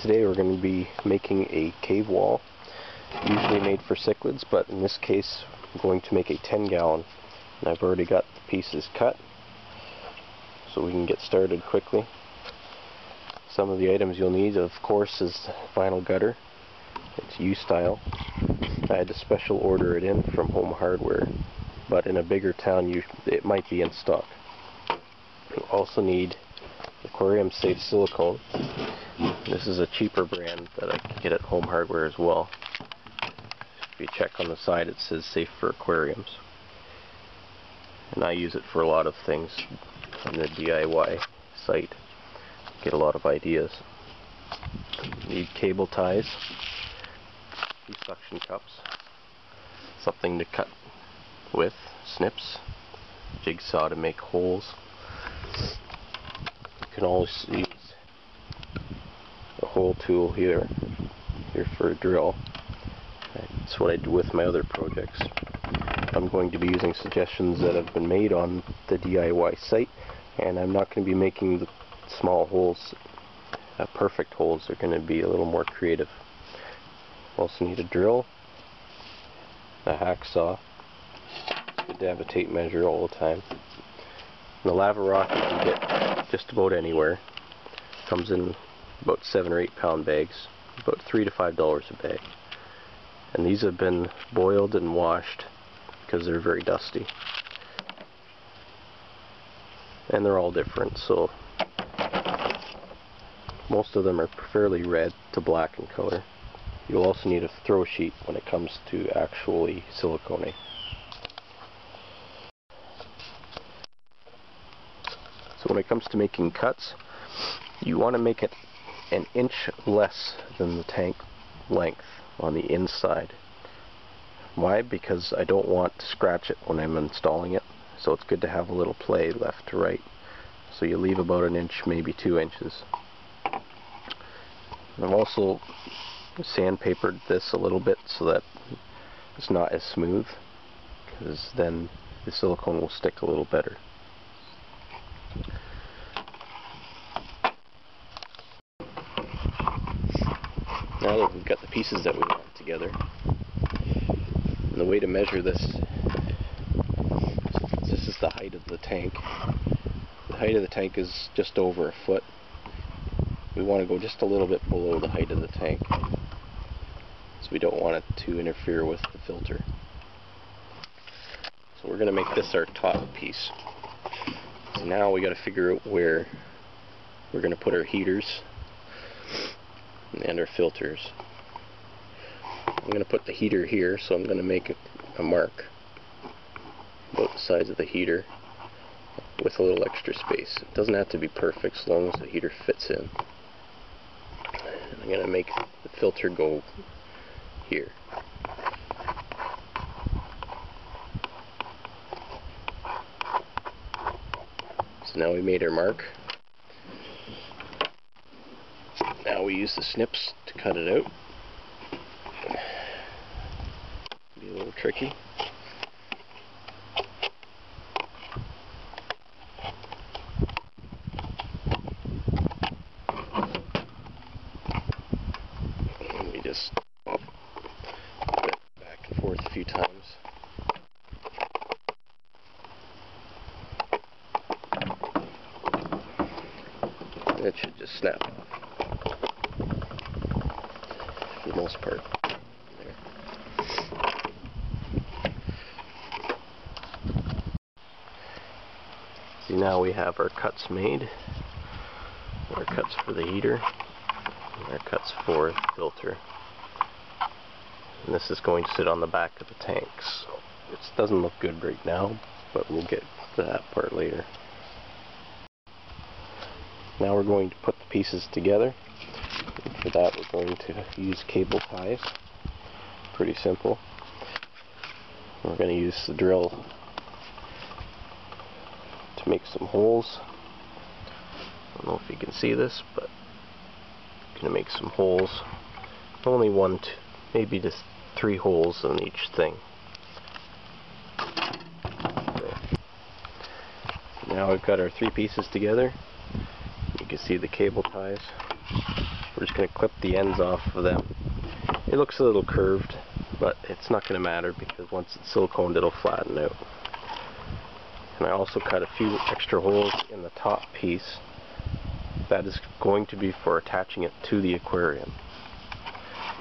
Today we're going to be making a cave wall, usually made for cichlids, but in this case I'm going to make a 10-gallon, and I've already got the pieces cut so we can get started quickly. Some of the items you'll need, of course, is vinyl gutter. It's U-style. I had to special order it in from Home Hardware, but in a bigger town it might be in stock. You'll also need Aquarium safe silicone. This is a cheaper brand that I can get at Home Hardware as well. If you check on the side, it says safe for aquariums. And I use it for a lot of things on the DIY site. Get a lot of ideas. Need cable ties, 2 suction cups, something to cut with, snips, jigsaw to make holes. You can always use a hole tool here for a drill. That's what I do with my other projects. I'm going to be using suggestions that have been made on the DIY site, and I'm not going to be making the small holes perfect holes. They're going to be a little more creative. Also need a drill, a hacksaw. It's good to have a tape measure all the time. And the lava rock you can get just about anywhere. Comes in about 7 or 8 pound bags, about $3 to $5 a bag. And these have been boiled and washed because they're very dusty. And they're all different, so most of them are fairly red to black in color. You'll also need a throw sheet when it comes to actually siliconing. So when it comes to making cuts, you want to make it an inch less than the tank length on the inside. Why? Because I don't want to scratch it when I'm installing it, so it's good to have a little play left to right. So you leave about an inch, maybe 2 inches. I've also sandpapered this a little bit so that it's not as smooth, because then the silicone will stick a little better. Now that we've got the pieces that we want together, and the way to measure this is the height of the tank. The height of the tank is just over a foot. We want to go just a little bit below the height of the tank, so we don't want it to interfere with the filter. So we're going to make this our top piece. So now we got to figure out where we're going to put our heaters and our filters. I'm going to put the heater here, so I'm going to make a mark about the size of the heater with a little extra space. It doesn't have to be perfect as long as the heater fits in. And I'm going to make the filter go here. So now we made our mark. Now we use the snips to cut it out. Be a little tricky. And we just put it back and forth a few times. And it should just snap off. For the most part. There. See, now we have our cuts made. Our cuts for the heater, and our cuts for the filter. And this is going to sit on the back of the tank, so it doesn't look good right now, but we'll get to that part later. Now we're going to put the pieces together. And for that we're going to use cable ties. Pretty simple. We're going to use the drill to make some holes. I don't know if you can see this, but I'm going to make some holes. Only 1, 2, maybe just 3 holes in each thing. Now we've got our 3 pieces together. You can see the cable ties. We're just going to clip the ends off of them. It looks a little curved, but it's not going to matter because once it's siliconed it'll flatten out. And I also cut a few extra holes in the top piece. That is going to be for attaching it to the aquarium.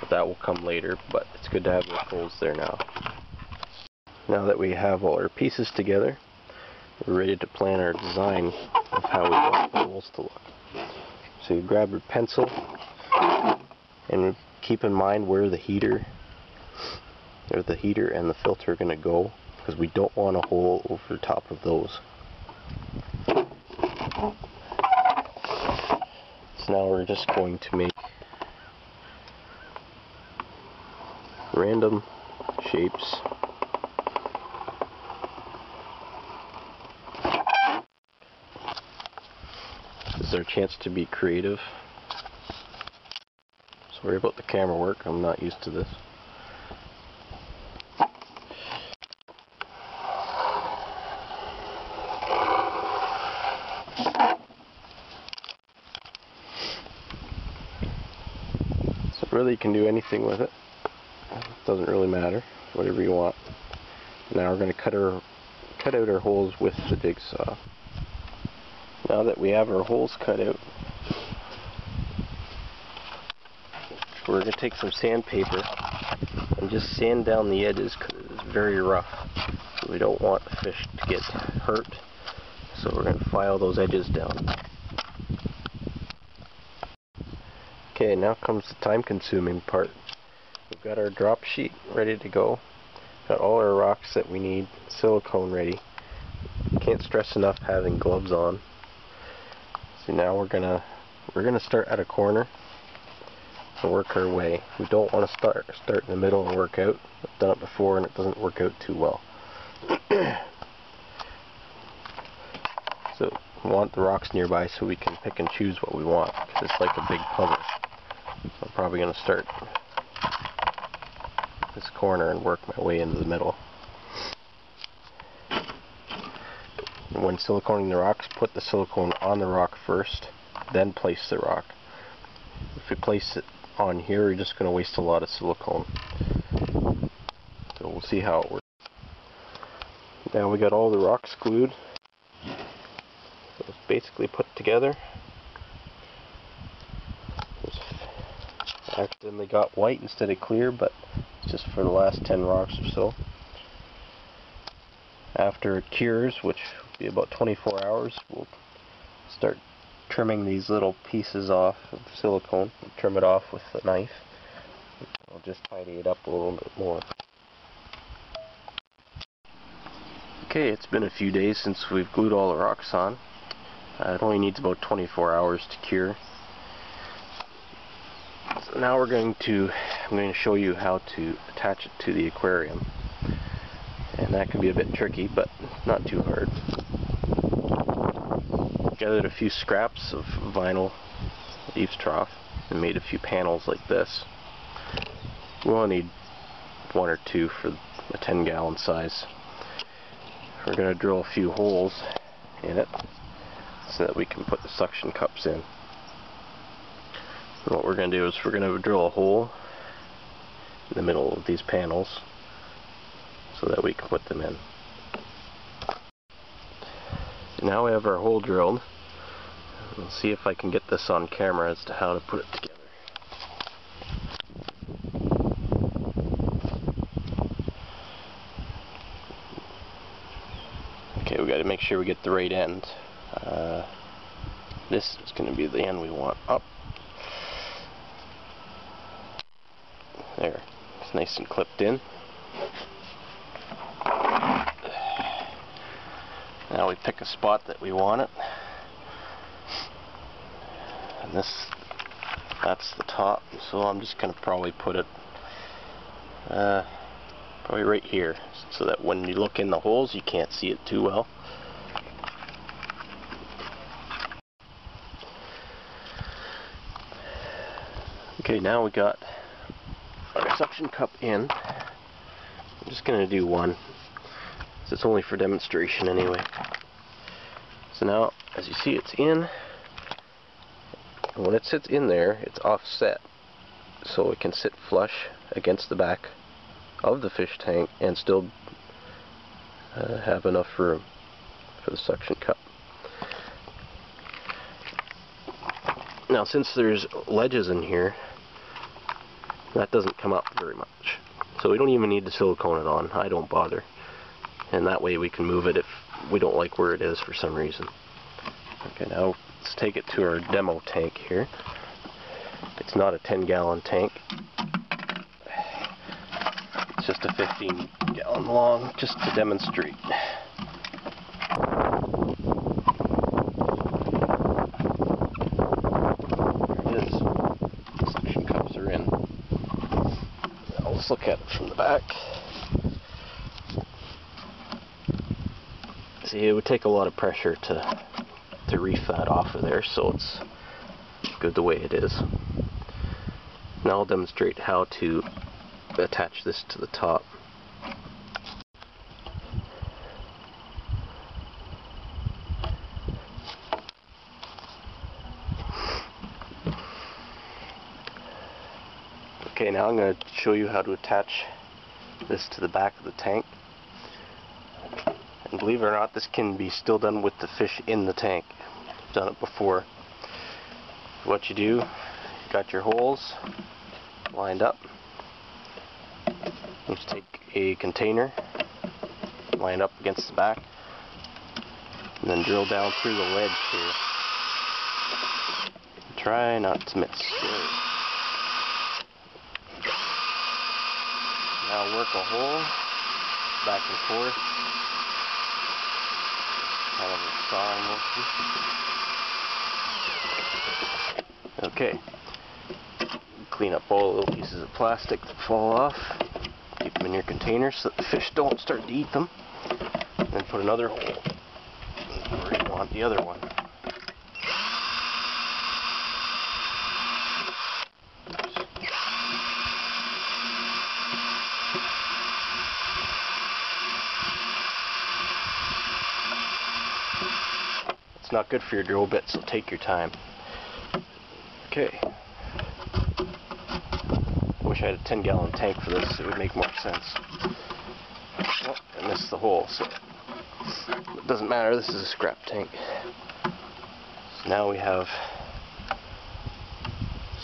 But that will come later, but it's good to have those holes there now. Now that we have all our pieces together, we're ready to plan our design of how we want the holes to look. So you grab your pencil and keep in mind where the heater and the filter are going to go, because we don't want a hole over the top of those. So now we're just going to make random shapes. This is our chance to be creative. Sorry about the camera work, I'm not used to this. So really you can do anything with it. It doesn't really matter, whatever you want. Now we're going to cut out our holes with the jigsaw. Now that we have our holes cut out, we're going to take some sandpaper and just sand down the edges because it is very rough. We don't want the fish to get hurt, so we're going to file those edges down. Okay, now comes the time-consuming part. We've got our drop sheet ready to go. Got all our rocks that we need, silicone ready. Can't stress enough having gloves on. So now we're gonna start at a corner and work our way. We don't want to start in the middle and work out. I've done it before and it doesn't work out too well. So we want the rocks nearby so we can pick and choose what we want, because it's like a big puzzle. So I'm probably going to start this corner and work my way into the middle. And when siliconing the rocks, put the silicone on the rock first, then place the rock. If you place it on here, you're just going to waste a lot of silicone. So we'll see how it works. Now we got all the rocks glued. So it's basically put together. I accidentally got white instead of clear, but it's just for the last 10 rocks or so. After it cures, which will be about 24 hours, we'll start trimming these little pieces off of silicone. We'll trim it off with a knife. I'll just tidy it up a little bit more. Okay, it's been a few days since we've glued all the rocks on. It only needs about 24 hours to cure. So now I'm going to show you how to attach it to the aquarium. And that can be a bit tricky, but not too hard. Gathered a few scraps of vinyl eaves trough and made a few panels like this. We only need 1 or 2 for a 10-gallon size. We're going to drill a few holes in it so that we can put the suction cups in. And what we're going to do is we're going to drill a hole in the middle of these panels so that we can put them in. Now we have our hole drilled. We'll see if I can get this on camera as to how to put it together. Okay, we got to make sure we get the right end. This is going to be the end we want up. There, it's nice and clipped in. Now we pick a spot that we want it. And that's the top, so I'm just going to probably put it probably right here, so that when you look in the holes you can't see it too well. Okay, now we got our suction cup in. I'm just going to do one. So it's only for demonstration anyway. So now, as you see, it's in. When it sits in there, it's offset, so it can sit flush against the back of the fish tank and still have enough room for the suction cup. Now, since there's ledges in here, that doesn't come up very much. So we don't even need to silicone it on. I don't bother. And that way we can move it if we don't like where it is for some reason. Okay, now let's take it to our demo tank here. It's not a 10-gallon tank. It's just a 15-gallon long, just to demonstrate. There it is. Suction cups are in. Now let's look at it from the back. See, it would take a lot of pressure to reef that off of there, so it's good the way it is. Now I'll demonstrate how to attach this to the top. Okay, now I'm going to show you how to attach this to the back of the tank. And believe it or not, this can be still done with the fish in the tank. I've done it before. What you do, you got your holes lined up. You just take a container, line up against the back, and then drill down through the ledge here. Try not to miss. Now work a hole back and forth. Kind of a sawing motion. Okay. Clean up all the little pieces of plastic that fall off. Keep them in your container so that the fish don't start to eat them. Then put another hole where you want the other one. It's not good for your drill bit, so take your time. Okay. Wish I had a 10-gallon tank for this, it would make more sense. Oh, I missed the hole, so it doesn't matter, this is a scrap tank. So now we have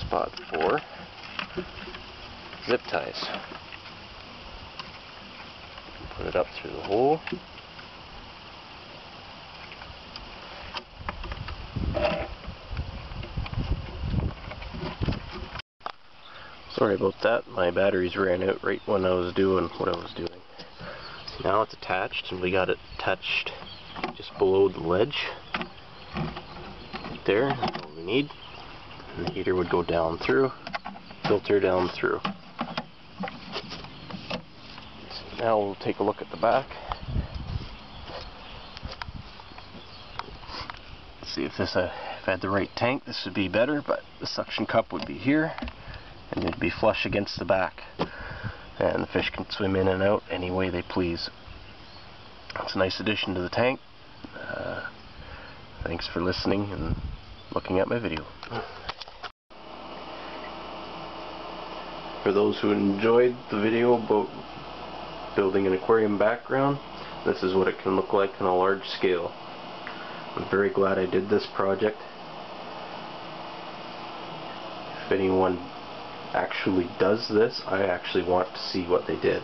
spot for zip ties. Put it up through the hole. Sorry about that, my batteries ran out right when I was doing what I was doing. Now it's attached, and we got it attached just below the ledge. Right there, that's all we need. And the heater would go down through, filter down through. So now we'll take a look at the back. Let's see if I had the right tank, this would be better, but the suction cup would be here. And it'd be flush against the back, and the fish can swim in and out any way they please. It's a nice addition to the tank. Thanks for listening and looking at my video. For those who enjoyed the video about building an aquarium background, this is what it can look like on a large scale. I'm very glad I did this project. If anyone actually does this, I actually want to see what they did.